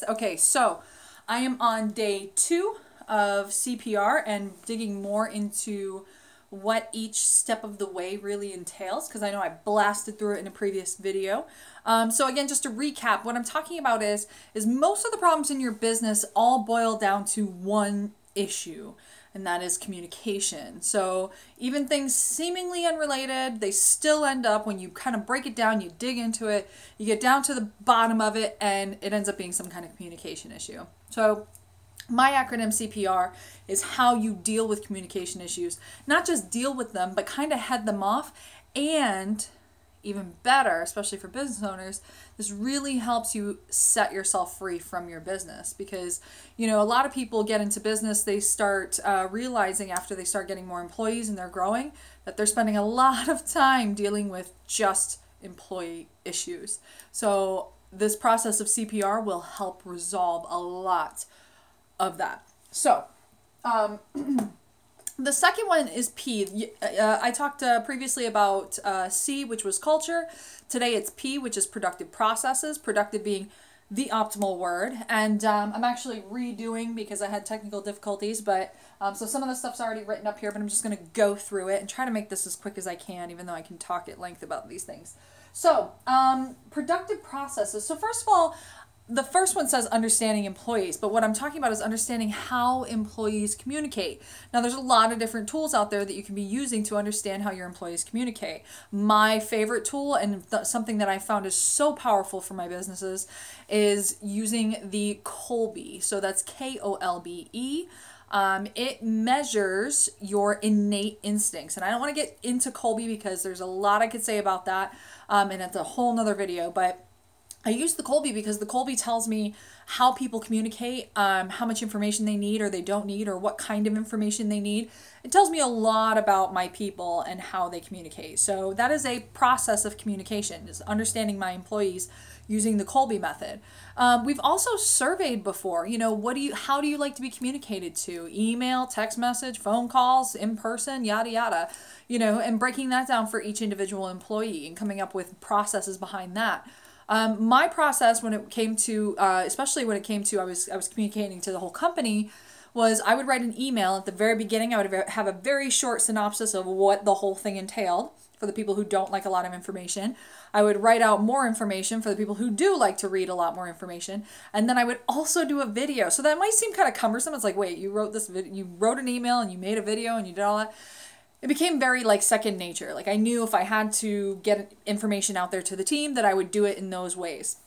Okay, so I am on day 2 of C.P.R. and digging more into what each step of the way really entails, because I know I blasted through it in a previous video. So again, just to recap, what I'm talking about is most of the problems in your business all boil down to one issue, and that is communication. So even things seemingly unrelated, they still end up, when you kind of break it down, you dig into it, you get down to the bottom of it, and it ends up being some kind of communication issue. So my acronym CPR is how you deal with communication issues. Not just deal with them, but kind of head them off. And even better, especially for business owners, this really helps you set yourself free from your business. Because, you know, a lot of people get into business, they start realizing after they start getting more employees and they're growing, that they're spending a lot of time dealing with just employee issues. So this process of CPR will help resolve a lot of that. So, the second one is P. I talked previously about C, which was culture. Today it's P, which is productive processes, productive being the optimal word. And I'm actually redoing because I had technical difficulties, but so some of the stuff's already written up here, but I'm just going to go through it and try to make this as quick as I can, even though I can talk at length about these things. So, productive processes. So first of all, the first one says understanding employees, but what I'm talking about is understanding how employees communicate. Now, there's a lot of different tools out there that you can be using to understand how your employees communicate. My favorite tool, and something that I found is so powerful for my businesses, is using the Kolbe. So that's Kolbe. It measures your innate instincts. And I don't want to get into Kolbe because there's a lot I could say about that, and it's a whole nother video, but I use the Kolbe because the Kolbe tells me how people communicate, how much information they need or they don't need, or what kind of information they need. It tells me a lot about my people and how they communicate. So that is a process of communication, is understanding my employees using the Kolbe method. We've also surveyed before, you know, how do you like to be communicated to? Email, text message, phone calls, in person, yada, yada, you know, and breaking that down for each individual employee and coming up with processes behind that. My process when it came to, especially when it came to I was communicating to the whole company, was I would write an email at the very beginning. I would have a very short synopsis of what the whole thing entailed for the people who don't like a lot of information. I would write out more information for the people who do like to read a lot more information. And then I would also do a video. So that might seem kind of cumbersome. It's like, wait, you wrote this video, you wrote an email and you made a video and you did all that. It became very like second nature. Like I knew if I had to get information out there to the team that I would do it in those ways.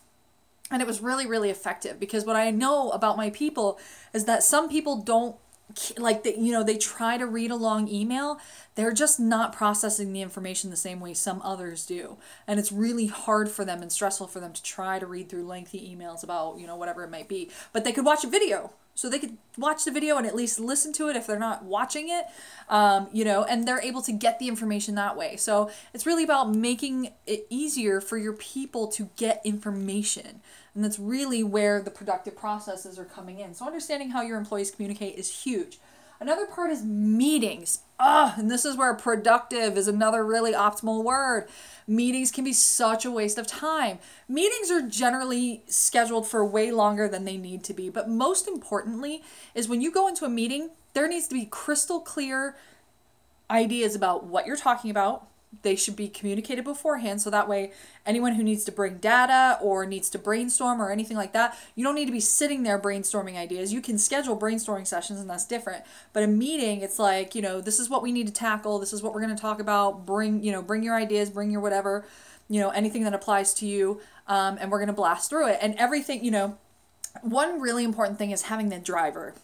And it was really, really effective because what I know about my people is that some people don't like that, you know, they try to read a long email. They're just not processing the information the same way some others do. And it's really hard for them and stressful for them to try to read through lengthy emails about, you know, whatever it might be. But they could watch a video. So they could watch the video and at least listen to it if they're not watching it, you know, and they're able to get the information that way. So it's really about making it easier for your people to get information. And that's really where the productive processes are coming in. So understanding how your employees communicate is huge. Another part is meetings. And this is where productive is another really optimal word. Meetings can be such a waste of time. Meetings are generally scheduled for way longer than they need to be. But most importantly is when you go into a meeting, there needs to be crystal clear ideas about what you're talking about. They should be communicated beforehand so that way anyone who needs to bring data or needs to brainstorm or anything like that, you don't need to be sitting there brainstorming ideas. You can schedule brainstorming sessions and that's different. But a meeting, it's like, you know, this is what we need to tackle. This is what we're going to talk about. Bring your ideas, bring your whatever, you know, anything that applies to you. And we're going to blast through it. And everything, you know, one really important thing is having the driver.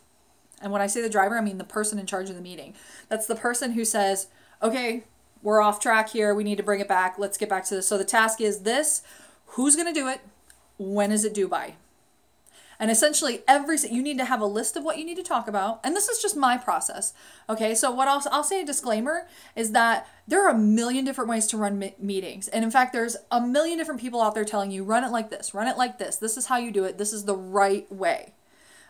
And when I say the driver, I mean the person in charge of the meeting. That's the person who says, okay, we're off track here. We need to bring it back. Let's get back to this. So the task is this. Who's going to do it? When is it due by? And essentially you need to have a list of what you need to talk about. And this is just my process. Okay. So what I'll say a disclaimer is that there are a million different ways to run meetings. And in fact, there's a million different people out there telling you, run it like this, run it like this. This is how you do it. This is the right way.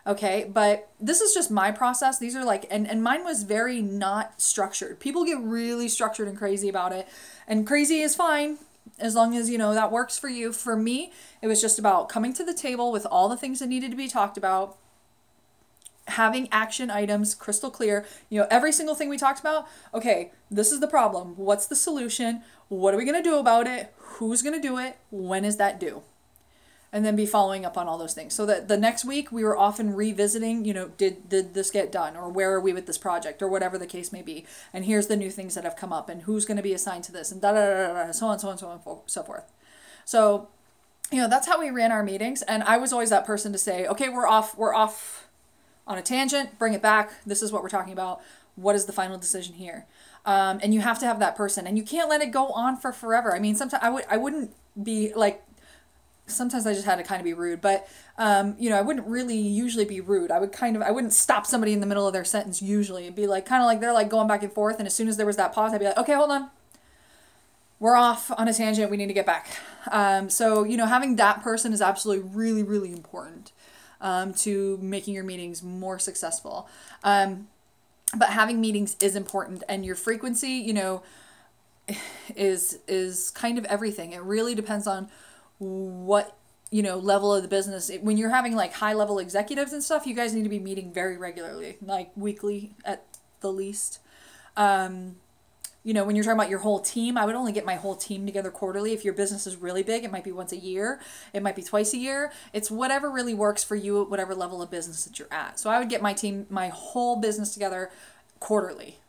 Okay, but this is just my process. These are like, and mine was very not structured. People get really structured and crazy about it. And crazy is fine. as long as, you know, that works for you. For me, it was just about coming to the table with all the things that needed to be talked about, having action items crystal clear, you know, every single thing we talked about. Okay, this is the problem. What's the solution? What are we going to do about it? Who's going to do it? When is that due? And then be following up on all those things. So that the next week we were often revisiting, you know, did this get done? Or where are we with this project? Or whatever the case may be. And here's the new things that have come up. And who's going to be assigned to this? And da da da da da, so on, so on, so on, so forth. So, you know, that's how we ran our meetings. And I was always that person to say, okay, we're off on a tangent, bring it back. This is what we're talking about. What is the final decision here? And you have to have that person. And you can't let it go on for forever. I mean, sometimes I wouldn't be like, sometimes I just had to kind of be rude, but, you know, I wouldn't really usually be rude. I wouldn't stop somebody in the middle of their sentence usually. It'd be like, kind of like they're like going back and forth. And as soon as there was that pause, I'd be like, okay, hold on. We're off on a tangent. We need to get back. So, you know, having that person is absolutely really, really important, to making your meetings more successful. But having meetings is important, and your frequency, you know, is kind of everything. It really depends on what, you know, level of the business. When you're having like high level executives and stuff, you guys need to be meeting very regularly, like weekly at the least. You know, when you're talking about your whole team, I would only get my whole team together quarterly. If your business is really big, it might be once a year. It might be twice a year. It's whatever really works for you at whatever level of business that you're at. So I would get my team, my whole business together quarterly.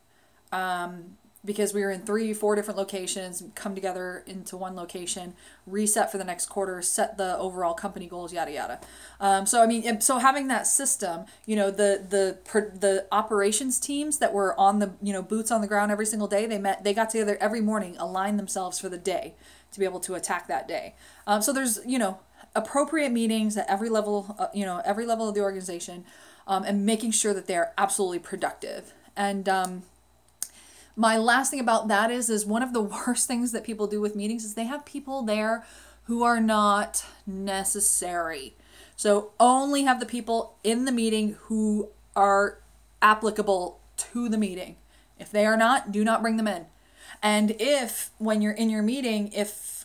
Because we were in 3-4 different locations, come together into one location, reset for the next quarter, set the overall company goals, yada yada. So I mean, so having that system, you know, the operations teams that were on the, you know, boots on the ground every single day, they got together every morning, aligned themselves for the day to be able to attack that day. So there's, you know, appropriate meetings at every level, you know, every level of the organization, and making sure that they're absolutely productive. And my last thing about that is one of the worst things that people do with meetings is they have people there who are not necessary. So only have the people in the meeting who are applicable to the meeting. If they are not, do not bring them in. And if, when you're in your meeting, if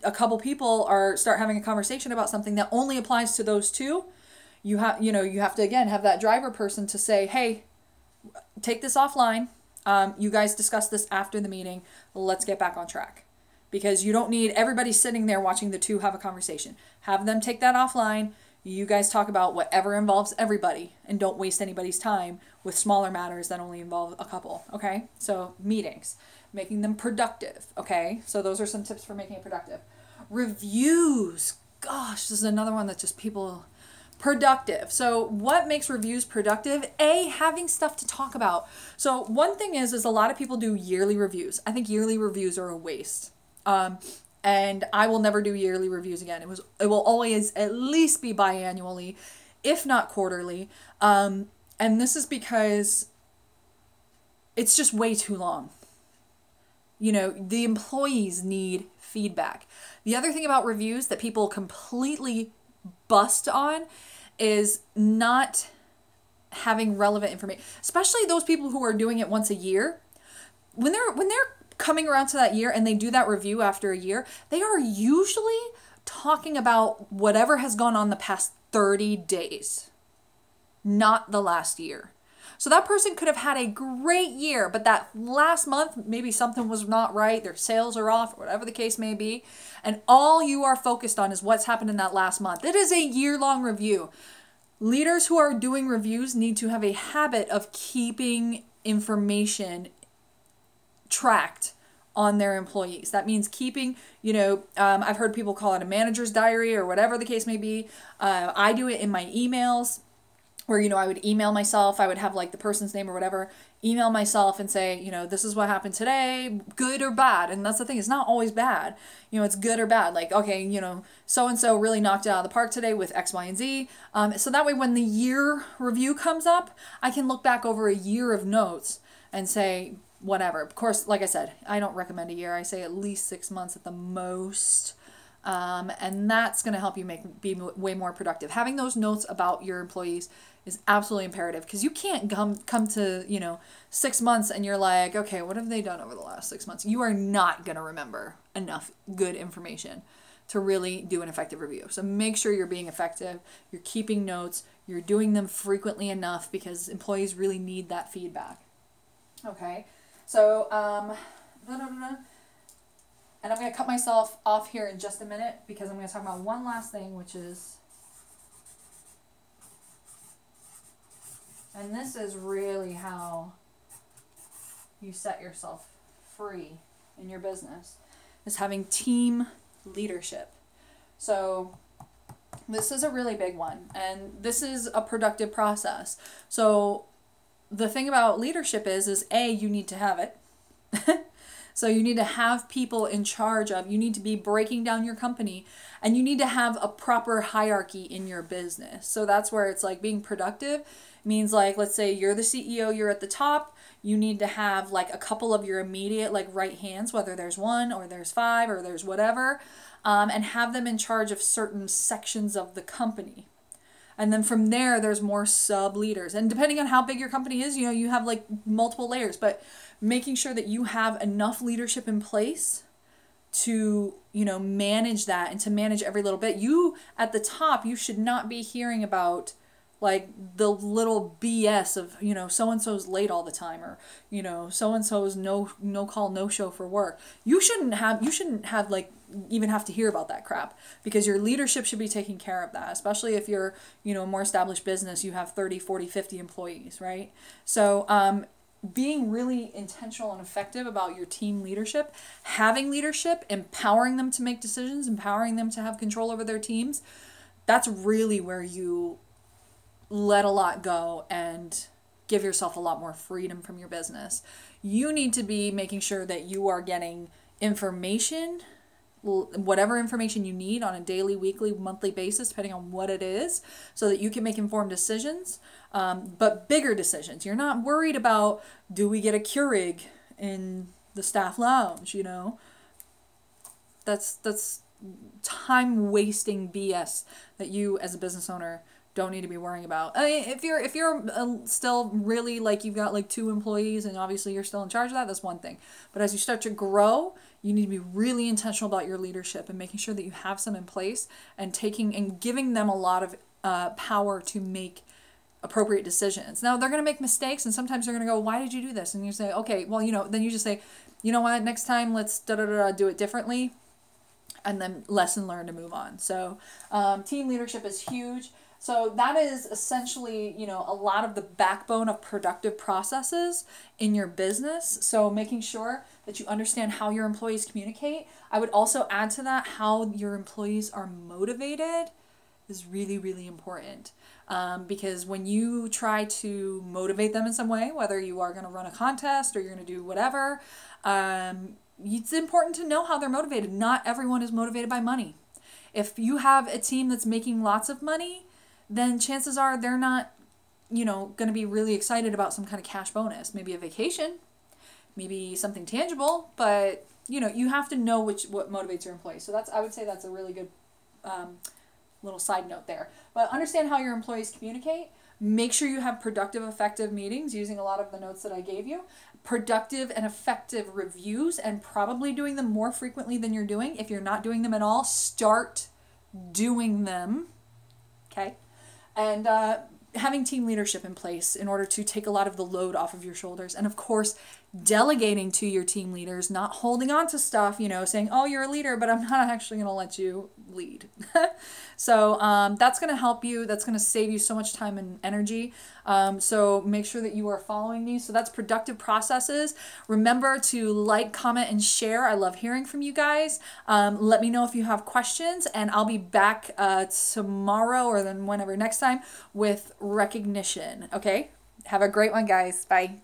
a couple people start having a conversation about something that only applies to those two, you have to, again, have that driver person to say, hey, take this offline. You guys discuss this after the meeting. Let's get back on track. Because you don't need everybody sitting there watching the two have a conversation. Have them take that offline. You guys talk about whatever involves everybody, and don't waste anybody's time with smaller matters that only involve a couple. Okay? So meetings, making them productive. Okay? So those are some tips for making it productive. Reviews. Gosh, this is another one that just people... Productive. So what makes reviews productive? Having stuff to talk about. So one thing is a lot of people do yearly reviews. I think yearly reviews are a waste. And I will never do yearly reviews again. It will always at least be biannually, if not quarterly. And this is because it's just way too long. You know, the employees need feedback. The other thing about reviews that people completely bust on is not having relevant information, especially those people who are doing it once a year. When they're coming around to that year and they do that review after a year, they are usually talking about whatever has gone on the past 30 days, not the last year. So that person could have had a great year, but that last month, maybe something was not right, their sales are off, whatever the case may be, and all you are focused on is what's happened in that last month. It is a year-long review. Leaders who are doing reviews need to have a habit of keeping information tracked on their employees. That means keeping, you know, I've heard people call it a manager's diary or whatever the case may be. I do it in my emails, where, you know, I would email myself, I would have like the person's name or whatever, email myself and say, you know, this is what happened today, good or bad. And that's the thing, it's not always bad. You know, it's good or bad. Like, okay, you know, so-and-so really knocked it out of the park today with X, Y, and Z. So that way when the year review comes up, I can look back over a year of notes and say, whatever. Of course, like I said, I don't recommend a year. I say at least 6 months at the most. And that's going to help you be way more productive. Having those notes about your employees is absolutely imperative, because you can't come to, 6 months and you're like, okay, what have they done over the last 6 months? You are not going to remember enough good information to really do an effective review. So make sure you're being effective, you're keeping notes, you're doing them frequently enough, because employees really need that feedback. Okay, so, and I'm going to cut myself off here in just a minute, because I'm going to talk about one last thing, which is, and this is really how you set yourself free in your business, is having team leadership. So this is a really big one, and this is a productive process. So the thing about leadership is A, you need to have it. So you need to have people in charge of, you need to be breaking down your company, and you need to have a proper hierarchy in your business. So that's where it's like being productive means, like, let's say you're the CEO, you're at the top, you need to have like a couple of your immediate like right hands, whether there's one or there's five or there's whatever, and have them in charge of certain sections of the company. And then from there, there's more sub leaders. And depending on how big your company is, you have like multiple layers, but making sure that you have enough leadership in place to, manage that and to manage every little bit. You at the top, you should not be hearing about like the little BS of, so-and-so's late all the time, or, so-and-so's no call, no show for work. You shouldn't have like even have to hear about that crap, because your leadership should be taking care of that, especially if you're, a more established business, you have 30, 40, 50 employees, right? So, being really intentional and effective about your team leadership, having leadership, empowering them to make decisions, empowering them to have control over their teams, that's really where you let a lot go and give yourself a lot more freedom from your business. You need to be making sure that you are getting information, whatever information you need on a daily, weekly, monthly basis, depending on what it is, so that you can make informed decisions, but bigger decisions. You're not worried about, do we get a Keurig in the staff lounge, That's time-wasting BS that you as a business owner don't need to be worrying about. I mean, if you're still really like, you've got like 2 employees and obviously you're still in charge of that, that's one thing. But as you start to grow, you need to be really intentional about your leadership and making sure that you have some in place, and giving them a lot of power to make appropriate decisions. Now, they're going to make mistakes, and sometimes they're going to go, why did you do this? And you say, okay, well, then you just say, you know what, next time let's do it differently, and then lesson learned to move on. So team leadership is huge. So that is essentially, a lot of the backbone of productive processes in your business. So making sure that you understand how your employees communicate. I would also add to that how your employees are motivated is really, really important. Because when you try to motivate them in some way, whether you are going to run a contest or you're going to do whatever, it's important to know how they're motivated. Not everyone is motivated by money. If you have a team that's making lots of money, then chances are they're not, going to be really excited about some kind of cash bonus. Maybe a vacation, maybe something tangible, but, you have to know what motivates your employees. So I would say that's a really good little side note there. But understand how your employees communicate. Make sure you have productive, effective meetings using a lot of the notes that I gave you. Productive and effective reviews, and probably doing them more frequently than you're doing. If you're not doing them at all, start doing them. Okay? And having team leadership in place in order to take a lot of the load off of your shoulders. And of course, delegating to your team leaders, not holding on to stuff, saying, oh, you're a leader, but I'm not actually going to let you lead. So that's going to help you. That's going to save you so much time and energy. So make sure that you are following these. So that's productive processes. Remember to like, comment, and share. I love hearing from you guys. Let me know if you have questions, and I'll be back tomorrow or then whenever next time with recognition. Okay? Have a great one, guys. Bye.